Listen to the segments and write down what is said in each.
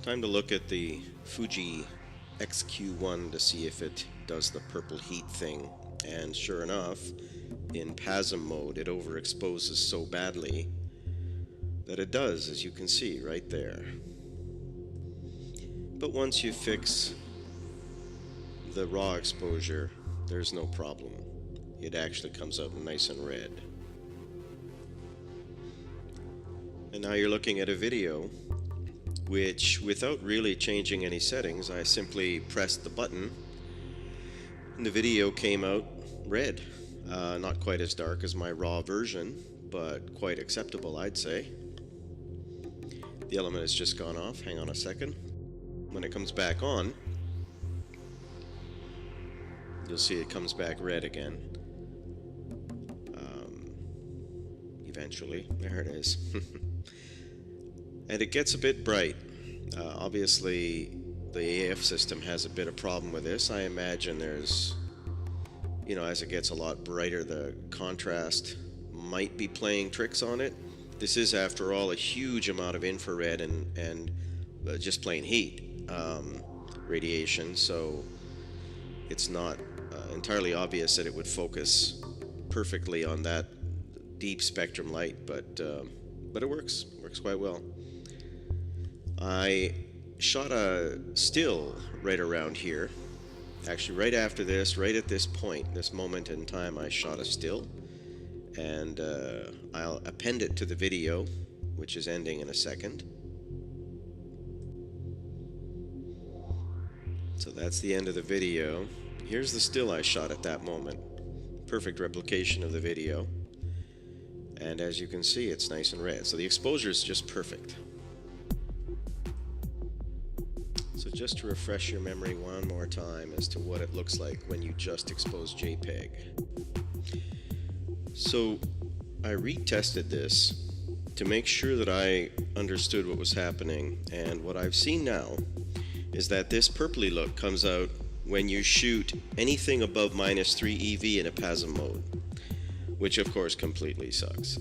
Time to look at the Fuji XQ1 to see if it does the purple heat thing. And sure enough, in PASM mode, it overexposes so badly that it does, as you can see right there. But once you fix the raw exposure, there's no problem. It actually comes out nice and red. And now you're looking at a video which, without really changing any settings, I simply pressed the button and the video came out red. Not quite as dark as my raw version, but quite acceptable, I'd say. The element has just gone off. Hang on a second. When it comes back on, you'll see it comes back red again. Eventually. There it is. And it gets a bit bright. Obviously, the AF system has a bit of problem with this. I imagine there's, as it gets a lot brighter, the contrast might be playing tricks on it. This is, after all, a huge amount of infrared and just plain heat radiation, so it's not entirely obvious that it would focus perfectly on that deep spectrum light, but it works quite well. I shot a still right around here. Actually, right after this, right at this point, this moment in time, I shot a still, and I'll append it to the video, which is ending in a second. So that's the end of the video. Here's the still I shot at that moment. Perfect replication of the video. And as you can see, it's nice and red. So the exposure is just perfect. So just to refresh your memory one more time as to what it looks like when you just expose JPEG. So I retested this to make sure that I understood what was happening, and what I've seen now is that this purpley look comes out when you shoot anything above -3 EV in a PASM mode, which of course completely sucks.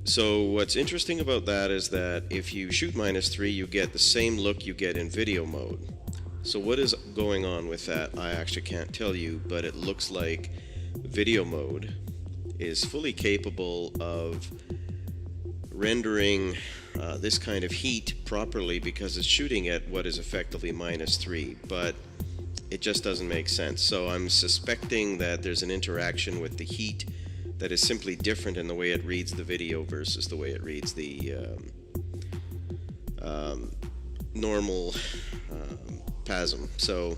So what's interesting about that is that if you shoot -3, you get the same look you get in video mode. So what is going on with that, I actually can't tell you, but it looks like video mode is fully capable of rendering this kind of heat properly because it's shooting at what is effectively -3, but it just doesn't make sense. So I'm suspecting that there's an interaction with the heat that is simply different in the way it reads the video versus the way it reads the normal PASM. So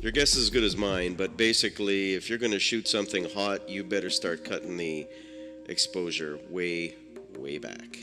your guess is as good as mine, but basically if you're going to shoot something hot, you better start cutting the exposure way back.